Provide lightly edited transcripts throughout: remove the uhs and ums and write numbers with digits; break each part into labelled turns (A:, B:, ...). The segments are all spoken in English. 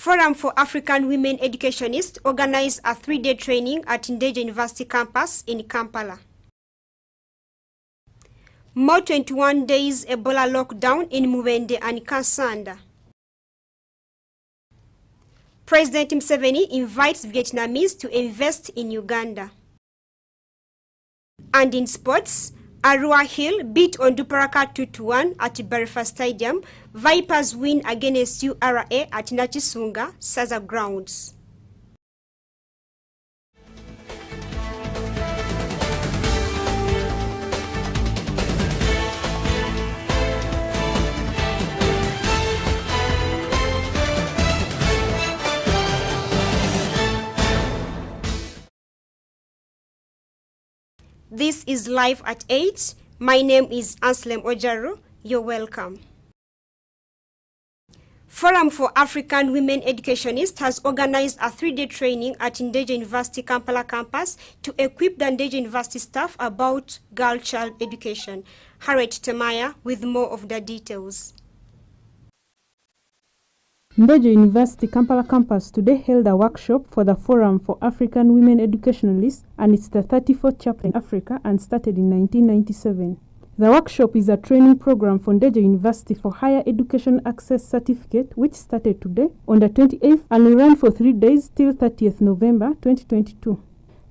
A: Forum for African Women Educationists organized a 3-day training at Ndejje University campus in Kampala. More 21 days Ebola lockdown in Mubende and Kansanda. President Museveni invites Vietnamese to invest in Uganda. And in sports, Arua Hill beat Onduparaka 2-1 at Barifa Stadium. Vipers win against URA at Nachisunga, Saza grounds. This is Live at 8. My name is Anslem Ojaru. You're welcome. Forum for African Women Educationists has organized a 3-day training at Ndejje University Kampala campus to equip the Ndejje University staff about girl-child education. Harriet Temaya with more of the details.
B: Ndejje University Kampala campus today held a workshop for the Forum for African Women Educationalists, and it's the 34th chapter in Africa and started in 1997. The workshop is a training program for Ndejje University for Higher Education Access Certificate, which started today on the 28th and will run for 3 days till 30th November 2022.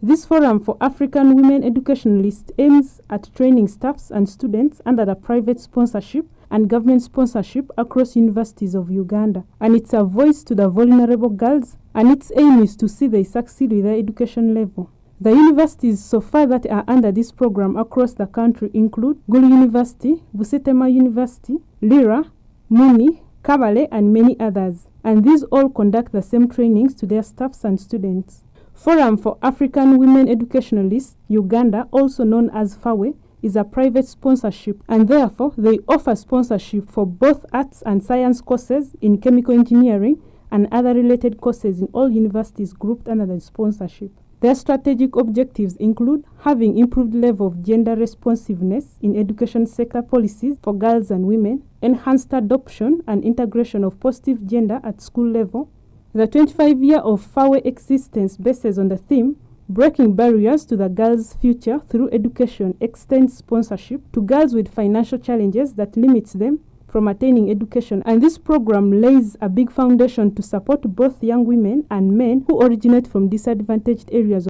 B: This Forum for African Women Educationalists aims at training staffs and students under the private sponsorship and government sponsorship across universities of Uganda, and it's a voice to the vulnerable girls, and its aim is to see they succeed with their education level. The universities so far that are under this program across the country include Gulu University, Busetema University, Lira, Muni, Kabale, and many others, and these all conduct the same trainings to their staffs and students. Forum for African Women Educationalists, Uganda, also known as FAWE, is a private sponsorship, and therefore they offer sponsorship for both arts and science courses in chemical engineering and other related courses in all universities grouped under the sponsorship. Their strategic objectives include having improved level of gender responsiveness in education sector policies for girls and women, enhanced adoption and integration of positive gender at school level. The 25-year of FAWE existence bases on the theme Breaking Barriers to the Girls' Future Through Education extends sponsorship to girls with financial challenges that limits them from attaining education, and this program lays a big foundation to support both young women and men who originate from disadvantaged areas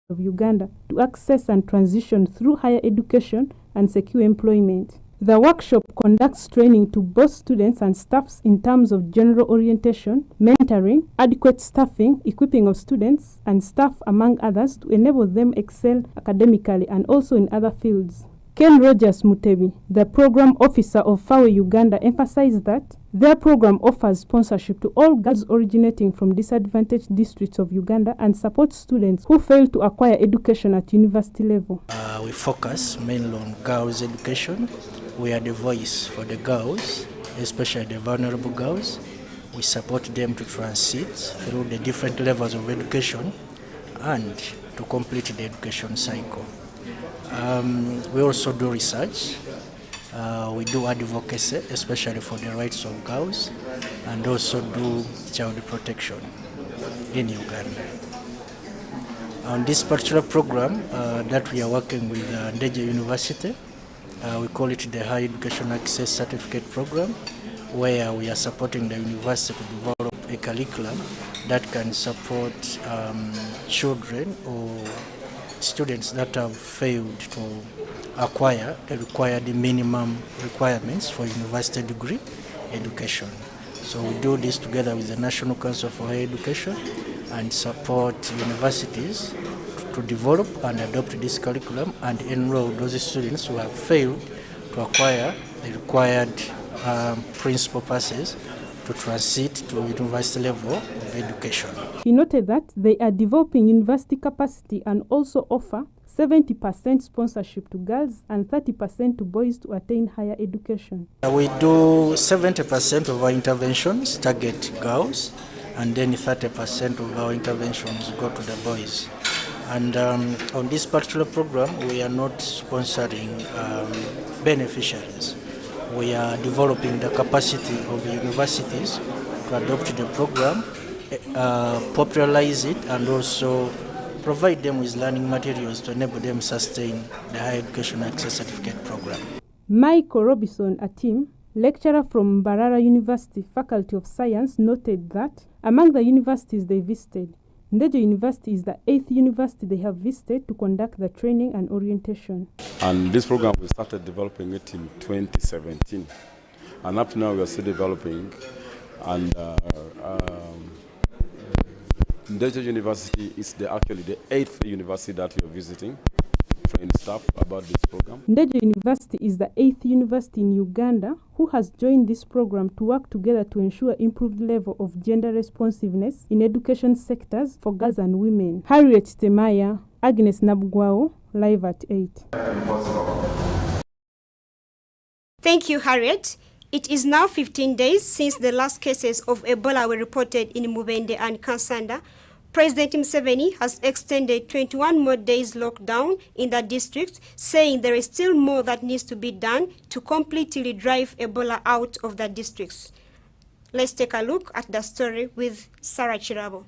B: of Uganda to access and transition through higher education and secure employment. The workshop conducts training to both students and staffs in terms of general orientation, mentoring, adequate staffing, equipping of students and staff, among others, to enable them excel academically and also in other fields. Ken Rogers Mutebi, the program officer of FAWE Uganda, emphasized that their program offers sponsorship to all girls originating from disadvantaged districts of Uganda and supports students who fail to acquire education at university level.
C: We focus mainly on girls' education. We are the voice for the girls, especially the vulnerable girls. We support them to transit through the different levels of education and to complete the education cycle. We also do research. We do advocacy, especially for the rights of girls, and also do child protection in Uganda. On this particular program that we are working with Ndejje University, we call it the High Education Access Certificate Program, where we are supporting the university to develop a curriculum that can support children or students that have failed to acquire the required minimum requirements for university degree education. So we do this together with the National Council for Higher Education and support universities to develop and adopt this curriculum and enroll those students who have failed to acquire the required principal passes to transit to university level of education.
B: He noted that they are developing university capacity and also offer 70% sponsorship to girls and 30% to boys to attain higher education.
C: We do 70% of our interventions target girls, and then 30% of our interventions go to the boys. And on this particular program, we are not sponsoring beneficiaries. We are developing the capacity of universities to adopt the program, popularize it, and also provide them with learning materials to enable them sustain the Higher Education Access Certificate program.
B: Michael Robinson Atim, lecturer from Mbarara University Faculty of Science, noted that among the universities they visited, Ndeje University is the 8th university they have visited to conduct the training and orientation.
D: And this program, we started developing it in 2017. And up to now, we are still developing. And Ndeje University is actually the 8th university that we are visiting, train staff about this program.
B: Ndeje University is the 8th university in Uganda who has joined this program to work together to ensure improved level of gender responsiveness in education sectors for girls and women. Harriet Temaya, Agnes Nabugwao, live at 8.
A: Thank you, Harriet. It is now 15 days since the last cases of Ebola were reported in Mubende and Kansanda. President Museveni has extended 21 more days lockdown in the districts, saying there is still more that needs to be done to completely drive Ebola out of the districts. Let's take a look at the story with Sarah Chirabo.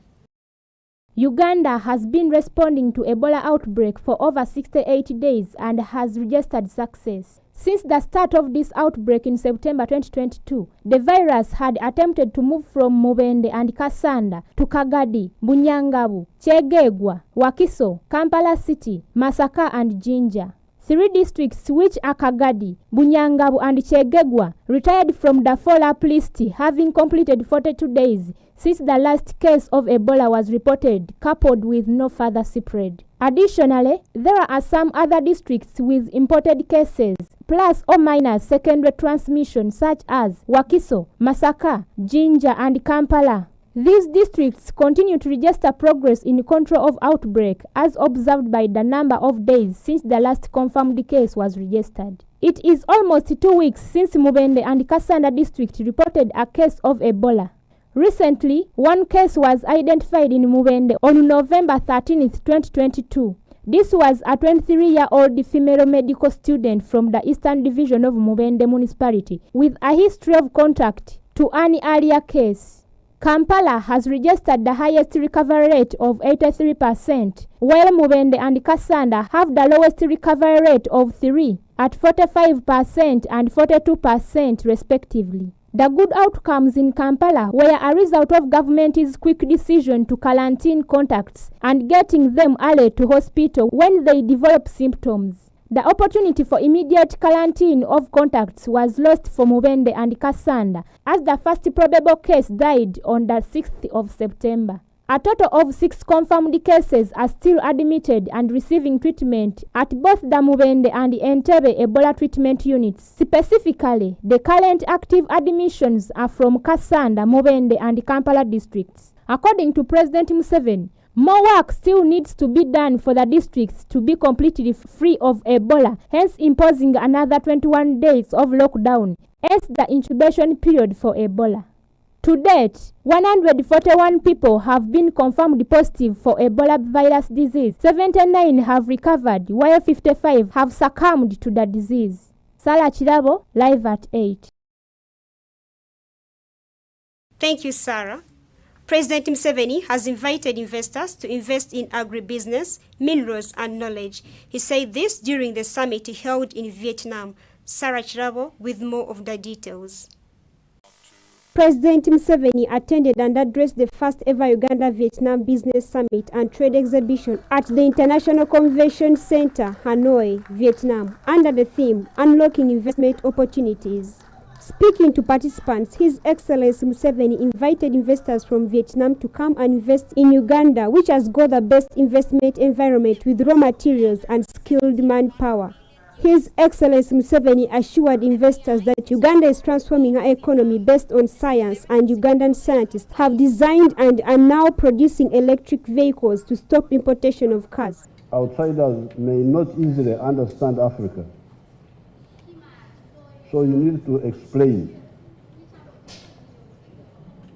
E: Uganda has been responding to Ebola outbreak for over 68 days and has registered success. Since the start of this outbreak in September 2022, the virus had attempted to move from Mubende and Kansanda to Kagadi, Bunyangabu, Kyegegwa, Wakiso, Kampala City, Masaka and Jinja. 3 districts, which are Kagadi, Bunyangabu and Kyegegwa, retired from the follow-up list, having completed 42 days since the last case of Ebola was reported, coupled with no further spread. Additionally, there are some other districts with imported cases, plus or minus secondary transmission such as Wakiso, Masaka, Jinja and Kampala. These districts continue to register progress in control of outbreak as observed by the number of days since the last confirmed case was registered. It is almost 2 weeks since Mubende and Kansanda district reported a case of Ebola. Recently, one case was identified in Mubende on November 13, 2022. This was a 23-year-old female medical student from the Eastern Division of Mubende Municipality with a history of contact to an earlier case. Kampala has registered the highest recovery rate of 83%, while Mubende and Kansanda have the lowest recovery rate of 3 at 45% and 42% respectively. The good outcomes in Kampala were a result of government's quick decision to quarantine contacts and getting them early to hospital when they develop symptoms. The opportunity for immediate quarantine of contacts was lost for Mubende and Kansanda as the first probable case died on the 6th of September. A total of 6 confirmed cases are still admitted and receiving treatment at both the Mubende and Entebbe Ebola treatment units. Specifically, the current active admissions are from Kansanda, Mubende and Kampala districts. According to President Museveni, more work still needs to be done for the districts to be completely free of Ebola, hence imposing another 21 days of lockdown as the incubation period for Ebola. To date, 141 people have been confirmed positive for Ebola virus disease. 79 have recovered, while 55 have succumbed to the disease. Sarah Chirabo, live at 8.
A: Thank you, Sarah. President Museveni has invited investors to invest in agribusiness, minerals and knowledge. He said this during the summit held in Vietnam. Sarah Chirabo with more of the details. President Museveni attended and addressed the first ever Uganda-Vietnam Business Summit and Trade Exhibition at the International Convention Center, Hanoi, Vietnam, under the theme, Unlocking Investment Opportunities. Speaking to participants, His Excellency Museveni invited investors from Vietnam to come and invest in Uganda, which has got the best investment environment with raw materials and skilled manpower. His Excellency Museveni assured investors that Uganda is transforming her economy based on science, and Ugandan scientists have designed and are now producing electric vehicles to stop importation of cars.
F: Outsiders may not easily understand Africa, so you need to explain.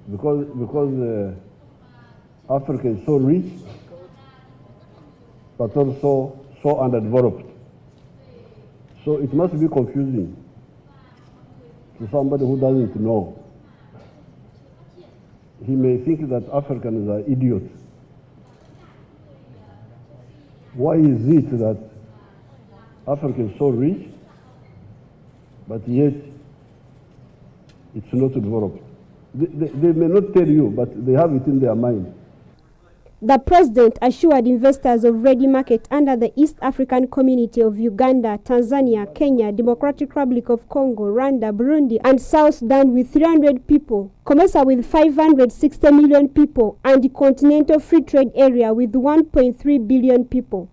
F: Because Africa is so rich, but also so underdeveloped. So it must be confusing to somebody who doesn't know. he may think that Africans are idiots. Why is it that Africa is so rich, but yet it's not developed? They may not tell you, but they have it in their mind.
A: The president assured investors of ready market under the East African Community of Uganda, Tanzania, Kenya, Democratic Republic of Congo, Rwanda, Burundi, and South Sudan with 300 people, COMESA with 560 million people, and the Continental Free Trade Area with 1.3 billion people.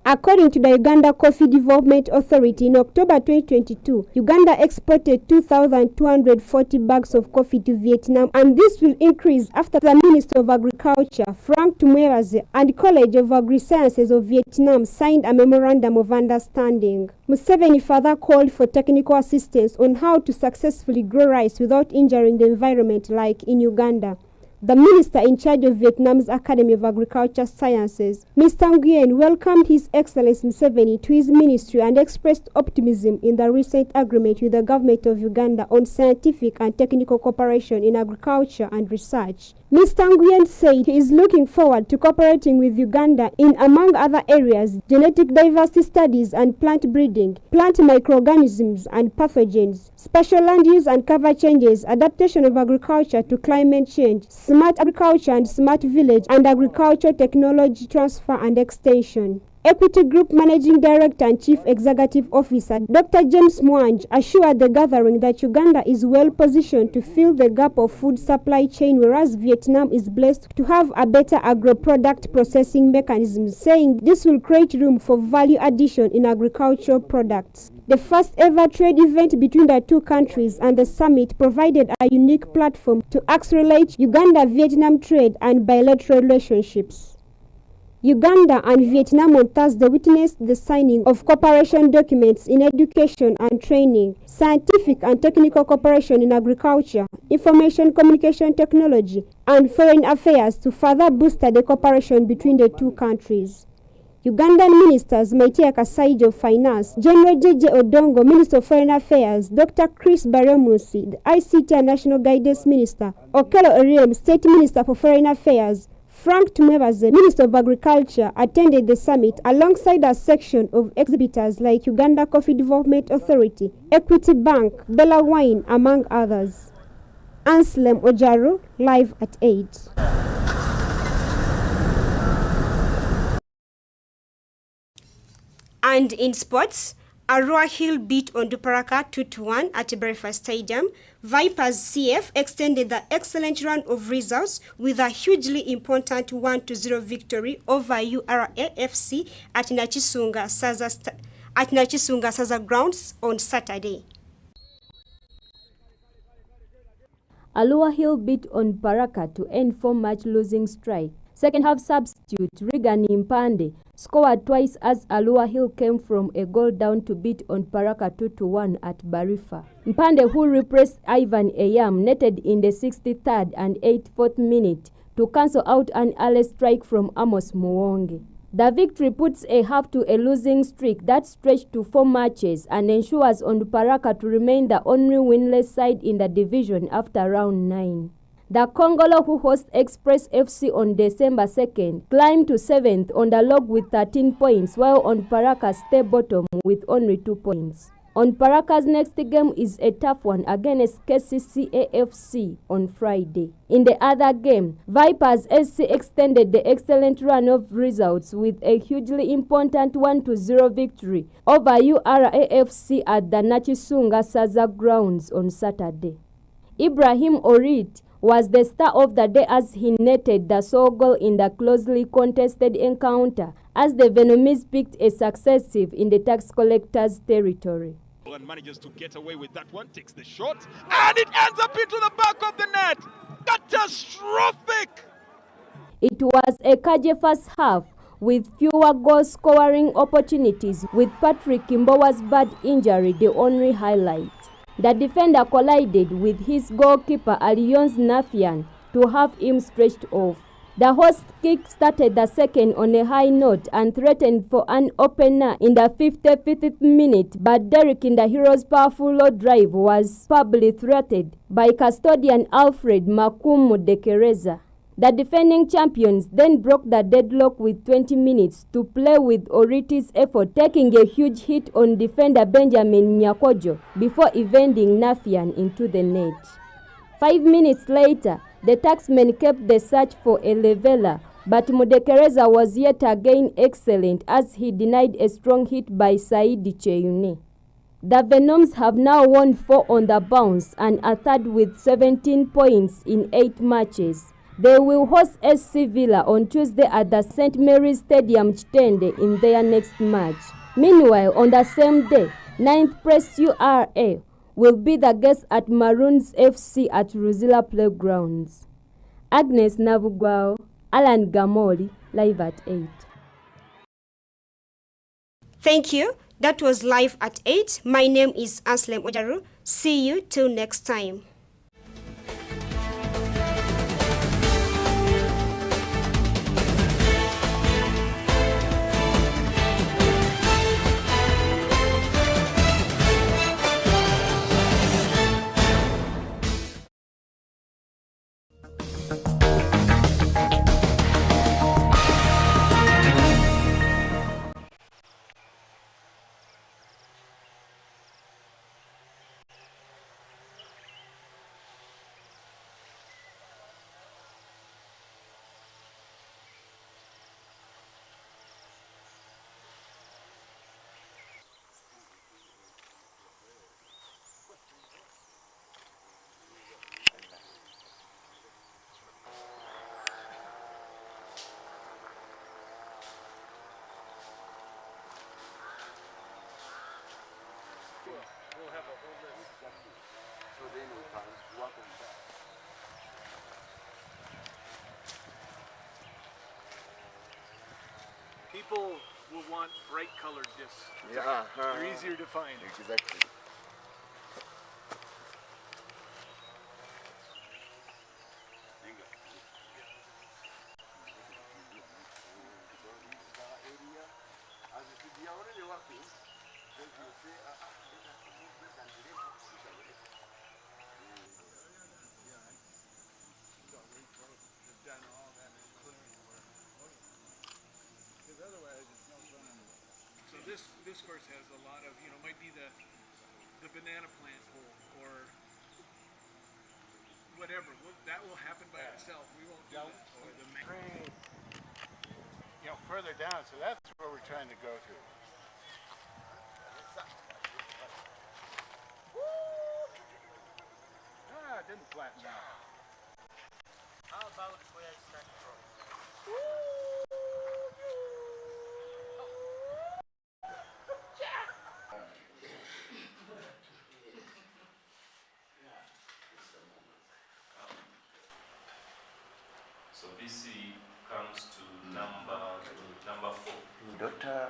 A: According to the Uganda Coffee Development Authority, in October 2022, Uganda exported 2,240 bags of coffee to Vietnam, and this will increase after the Minister of Agriculture, Frank Tumwebaze, and College of Agri-Sciences of Vietnam signed a memorandum of understanding. Museveni further called for technical assistance on how to successfully grow rice without injuring the environment like in Uganda. The minister in charge of Vietnam's Academy of Agriculture Sciences, Mr. Nguyen, welcomed His Excellency Museveni to his ministry and expressed optimism in the recent agreement with the government of Uganda on scientific and technical cooperation in agriculture and research. Mr. Nguyen said he is looking forward to cooperating with Uganda in, among other areas, genetic diversity studies and plant breeding, plant microorganisms and pathogens, spatial land use and cover changes, adaptation of agriculture to climate change, smart agriculture and smart village, and agricultural technology transfer and extension. Equity Group Managing Director and Chief Executive Officer Dr. James Mwanj assured the gathering that Uganda is well positioned to fill the gap of food supply chain, whereas Vietnam is blessed to have a better agro-product processing mechanism, saying this will create room for value addition in agricultural products. The first ever trade event between the two countries and the summit provided a unique platform to accelerate Uganda-Vietnam trade and bilateral relationships. Uganda and Vietnam on Thursday witnessed the signing of cooperation documents in education and training, scientific and technical cooperation in agriculture, information communication technology, and foreign affairs to further boost the cooperation between the two countries. Ugandan ministers Maite Kasaija of Finance, General Jeje Odongo, Minister of Foreign Affairs, Dr. Chris Baremusi, the ICT and National Guidance Minister, Okello Oryem, State Minister for Foreign Affairs, Frank Tumwebaze, Minister of Agriculture, attended the summit alongside a section of exhibitors like Uganda Coffee Development Authority, Equity Bank, Bella Wine, among others. Anselm Ojaru, live at 8. And in sports, Arua Hill beat Onduparaka 2-1 at Breakfast Stadium. Vipers CF extended the excellent run of results with a hugely important 1-0 victory over URAFC at Nachisunga Saza grounds on Saturday.
G: Arua Hill beat Onduparaka to end 4-match losing streak. Second half substitute Regan Mpande scored twice as Arua Hill came from a goal down to beat Onduparaka 2-1 at Barifa. Mpande, who replaced Ivan Eyam, netted in the 63rd and 84th minute to cancel out an early strike from Amos Muwonge. The victory puts a half to a losing streak that stretched to 4 matches and ensures Onduparaka to remain the only winless side in the division after round 9. The Congolo, who host Express FC on December 2nd, climbed to 7th on the log with 13 points, while Onduparaka stay bottom with only 2 points. Onduparaka's next game is a tough one against KCCA-FC on Friday. In the other game, Vipers SC extended the excellent run of results with a hugely important 1-0 victory over URAFC at the Nachisunga Saza grounds on Saturday. Ibrahim Orit was the star of the day as he netted the sole goal in the closely contested encounter as the Vietnamese picked a successive in the tax collector's territory.
H: And manages to get away with that one, takes the shot, and it ends up into the back of the net. Catastrophic!
G: It was a Kaje first half with fewer goal-scoring opportunities, with Patrick Kimbowa's bad injury the only highlight. The defender collided with his goalkeeper Alliance Nafian to have him stretched off. The host kick started the second on a high note and threatened for an opener in the 55th minute, but Derek in the Heroes' powerful low drive was probably thwarted by custodian Alfred Makumu Dekereza. The defending champions then broke the deadlock with 20 minutes to play with Oriti's effort taking a huge hit on defender Benjamin Nyakojo before evading Nafian into the net. 5 minutes later, the taxmen kept the search for a leveler, but Mudekereza was yet again excellent as he denied a strong hit by Saidi Cheyune. The Venoms have now won 4 on the bounce and are third with 17 points in 8 matches. They will host SC Villa on Tuesday at the St. Mary's Stadium Chitende in their next match. Meanwhile, on the same day, 9th Press URA will be the guest at Maroons FC at Ruzila Playgrounds. Agnes Navugwao, Alan Gamoli, live at 8.
A: Thank you. That was live at 8. My name is Anslem Ojaru. See you till next time.
I: People will want bright colored discs.
J: Yeah.
I: They're easier to find.
J: Exactly.
I: This course has a lot of, might be the banana plant hole or whatever. That will happen by itself. We won't do that. Or the
K: further down. So that's where we're trying to go to. It didn't flatten out.
J: How about where I started from?
L: So VC comes to number 4.
J: Dr.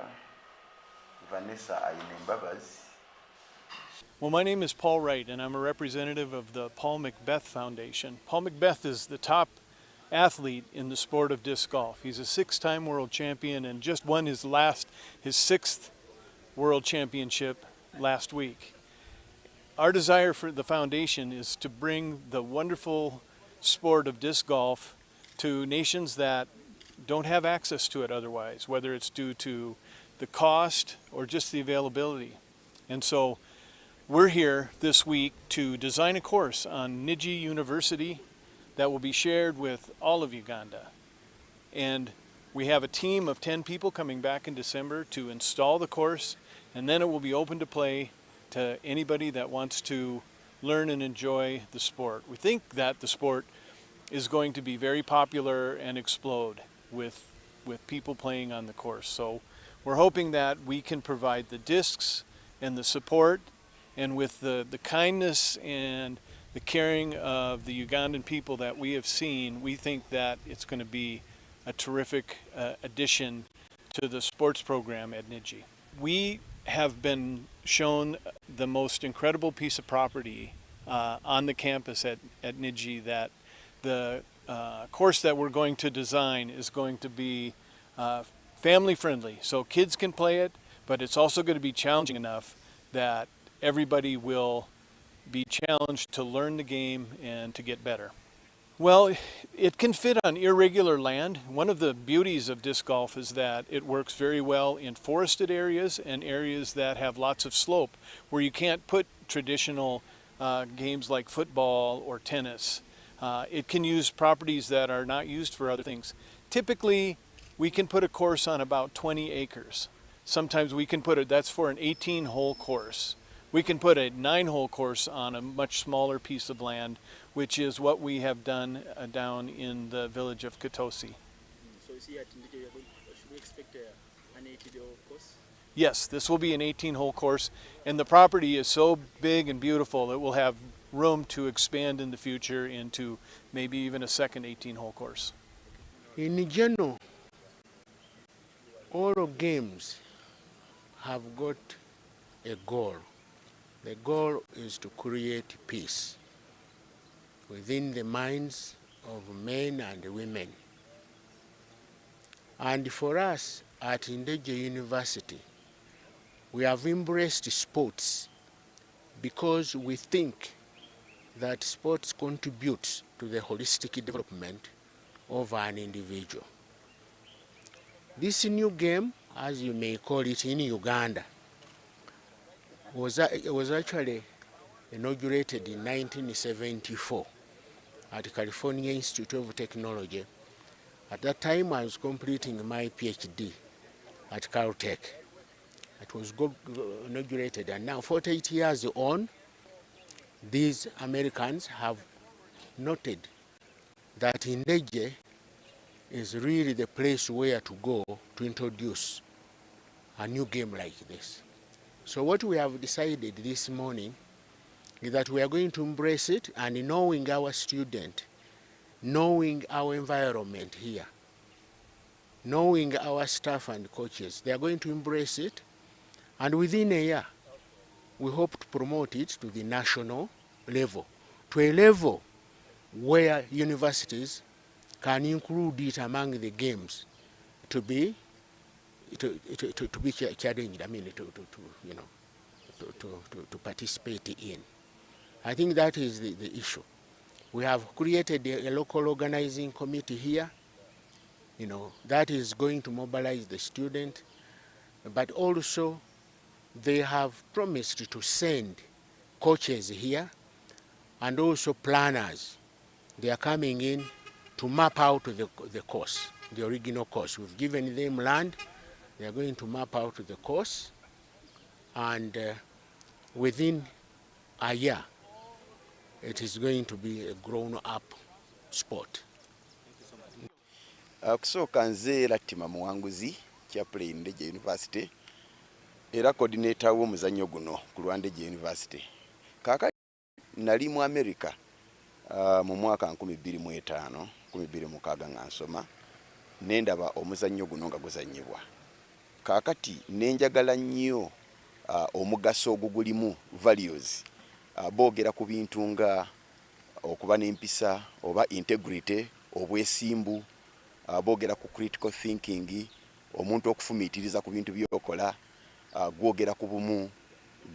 J: Vanessa Ainembabazi.
I: Well, my name is Paul Wright, and I'm a representative of the Paul McBeth Foundation. Paul McBeth is the top athlete in the sport of disc golf. He's a 6-time world champion and just won his 6th world championship last week. Our desire for the foundation is to bring the wonderful sport of disc golf to nations that don't have access to it otherwise, whether it's due to the cost or just the availability. And so we're here this week to design a course on Niji University that will be shared with all of Uganda. And we have a team of 10 people coming back in December to install the course, and then it will be open to play to anybody that wants to learn and enjoy the sport. We think that the sport is going to be very popular and explode with people playing on the course. So we're hoping that we can provide the discs and the support, and with the kindness and the caring of the Ugandan people that we have seen, we think that it's going to be a terrific addition to the sports program at Niji. We have been shown the most incredible piece of property on the campus at Niji that the course that we're going to design is going to be family friendly, so kids can play it, but it's also going to be challenging enough that everybody will be challenged to learn the game and to get better. Well, it can fit on irregular land. One of the beauties of disc golf is that it works very well in forested areas and areas that have lots of slope, where you can't put traditional games like football or tennis. It can use properties that are not used for other things. Typically, we can put a course on about 20 acres. Sometimes we can put it, that's for an 18-hole course. We can put a 9-hole course on a much smaller piece of land, which is what we have done down in the village of Katosi.
J: So is here at Ndege, should we expect an 80-hole course?
I: Yes, this will be an 18-hole course, and the property is so big and beautiful that we'll have room to expand in the future into maybe even a second 18-hole course.
M: In general, all games have got a goal. The goal is to create peace within the minds of men and women. And for us at Ndege University, we have embraced sports because we think that sports contributes to the holistic development of an individual. This new game, as you may call it in Uganda, was actually inaugurated in 1974 at California Institute of Technology. At that time, I was completing my PhD at Caltech. It was inaugurated, and now 48 years on, these Americans have noted that Ndege is really the place where to go to introduce a new game like this. So what we have decided this morning is that we are going to embrace it, and knowing our student, knowing our environment here, knowing our staff and coaches, they are going to embrace it, and within a year, we hope to promote it to the national level, to a level where universities can include it among the games to be challenged. I mean, to participate in. I think that is the issue. We have created a local organizing committee here, that is going to mobilize the student, but also they have promised to send coaches here and also planners. They are coming in to map out the course, the original course. We've given them land. They are going to map out the course, and within a year, it is going to be a grown-up sport.
N: Kusooka nze Latima Muwanguzi, chaplain Ndege University, era coordinator w'omuzannyo guno ku lwa Ndege University. Kaakati nali mu America mu mwaka 2005, 2006 nga nsoma, nendaba omuzannyo guno nga guzannyibwa. Kaakati nenjagala nnyo omugaso ogugulimu values, boogera ku bintu nga okuba n'empisa oba integrity, obwesimbu, boogera ku critical thinking, omuntu okufumiitiriza ku bintu by'okola, gwogera ku bumu,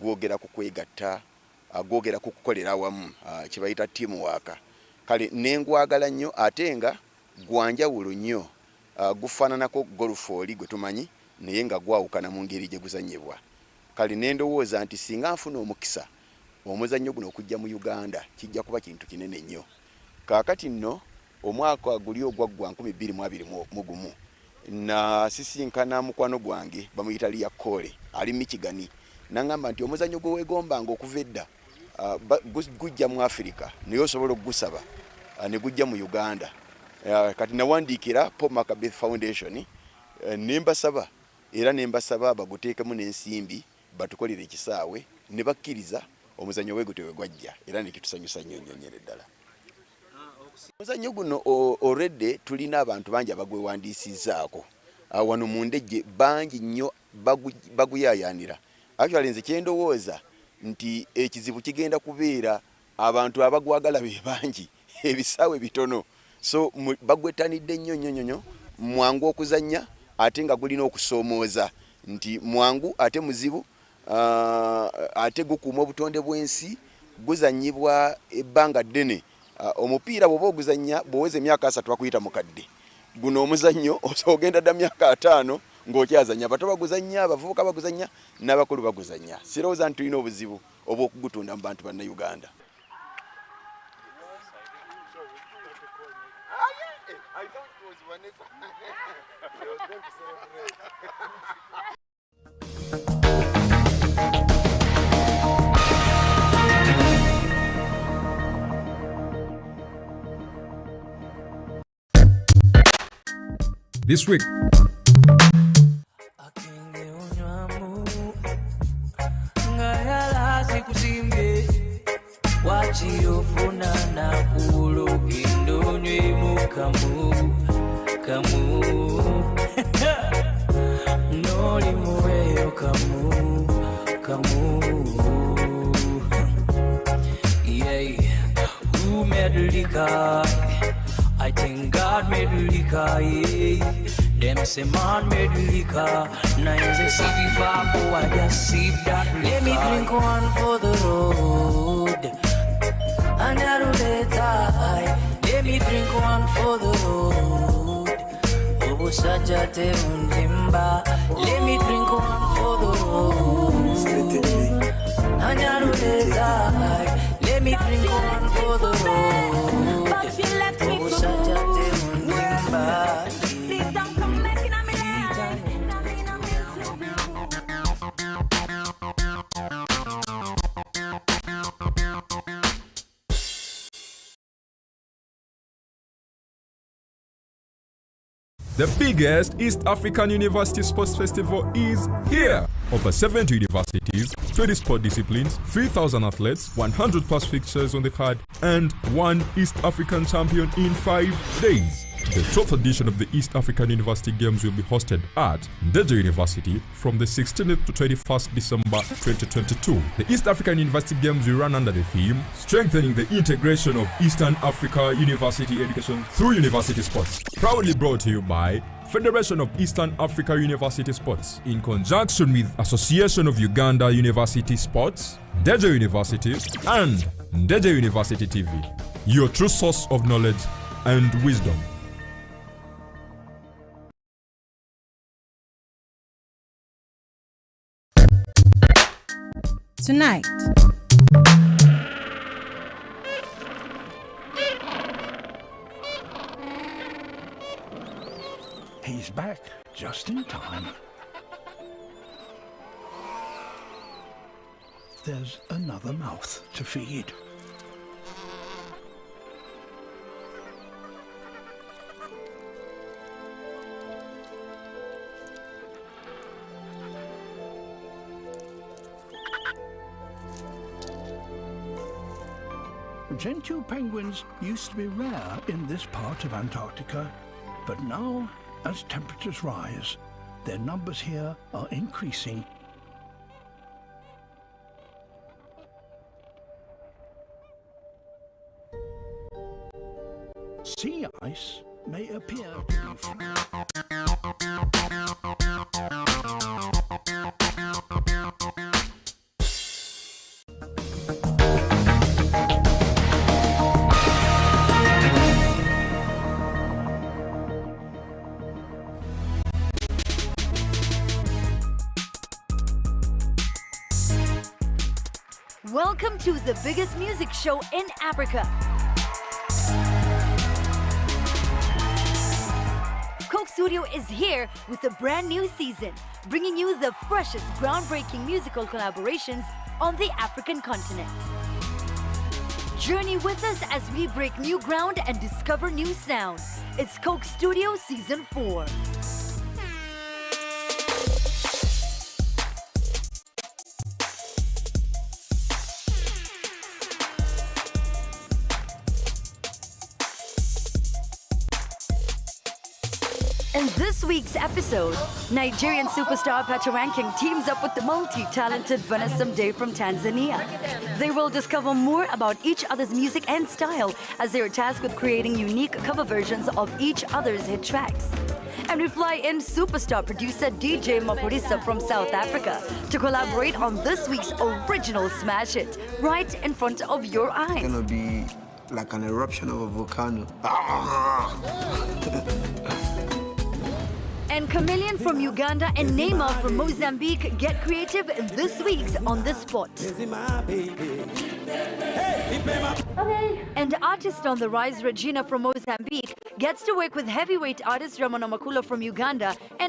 N: gwogera ku kwegatta, gwogera ku kukolera awamu, kye bayita teamwork. Kale nengwagala nnyo ate nga gwanjawulo nnyo, gufaananako golf oli gwe tumanyi naye nga gwawukana mu ngeri gye guzannyibwa. Kale nendowooza nti singa nfuna omukisa omuzannyo guno okujja mu Uganda kijja kuba kintu kinene nnyo. Kaakati nno omwaka guli ogwaggwa 2021 na sisinkana mukwano gwange bamuyita Lia Kole ali Michigan, nangamba nti omuzannyo gwe weegombanga okuva edda gujja mu Africa naye osobola okugusaba ne gujja mu Uganda. Kati nawandiikira Paul Maccabi Foundation nembasaba era nembasaba baguteekemu n'ensimbi batukolere ekisaawe ne bakkiriza omuzannyo weegutewe gwajja era nekitusanyusa nnyo nnyonyere ddala. Omuzannyo guno already tulina abantu bangi abagwewandiisizaako wano mu Ndege bangi nnyo baguyaayaanira. Actually nze kyendowooza nti ekizibu kigenda kubeera abantu abagwagala be bangi ebisaawe bitono, so bagwetanidde nnyo mwangu okuzannya ate nga gulina okusoomooza nti mwangu ate muzibu ate gukuuma obutonde bw'ensi guzannyibwa ebbanga ddene omupiira bw'oba oguzannya bw'oweza emyaka 3 bakuyita mukadde guno omuzannyo ogenda dda myaka 5 ng'okyazannya abato baguzannya abavubuka baguzannya n'abakulu baguzannya sirowooza nti tulina obuzibu obw'okugutunda mu bantu bannayuganda.
O: This week,
P: who made liquor? I think God made liquor, yeah. Them say man made liquor. Now you say see before I just see that liquor. Let me drink one for the road. And I do later. Let me drink one for the road. Oh, Sajate Undimba. Let me drink one for the road. And I do later. Let me drink one for the road. But you left me for Sajate Undimba. Please don't come back in my life.
O: the biggest East African University Sports Festival is here. Over 70 universities, 20 sport disciplines, 3,000 athletes, 100 plus fixtures on the card, and one East African champion in 5 days. The 12th edition of the East African University Games will be hosted at Ndeje University from the 16th to 21st December 2022. The East African University Games will run under the theme Strengthening the Integration of Eastern Africa University Education through University Sports. Proudly brought to you by Federation of Eastern Africa University Sports in conjunction with Association of Uganda University Sports, Ndeje University, and Ndeje University TV, your true source of knowledge and wisdom.
Q: Tonight,
R: he's back just in time. There's another mouth to feed. Gentoo penguins used to be rare in this part of Antarctica, but now, as temperatures rise, their numbers here are increasing. Sea ice may appear to be
S: Welcome to the biggest music show in Africa. Coke Studio is here with a brand new season, bringing you the freshest, groundbreaking musical collaborations on the African continent. Journey with us as we break new ground and discover new sound. It's Coke Studio Season 4. In this week's episode, Nigerian superstar Patoranking teams up with the multi-talented Vanessa Mdee from Tanzania. They will discover more about each other's music and style as they are tasked with creating unique cover versions of each other's hit tracks. And we fly in superstar producer DJ Maphorisa from South Africa to collaborate on this week's original smash hit, right in front of your eyes.
Q: It's gonna be like an eruption of a volcano.
S: And Chameleon from Uganda and Neymar from Mozambique get creative in this week's On The Spot. And artist on the rise Regina from Mozambique gets to work with heavyweight artist Ramona Makula from Uganda and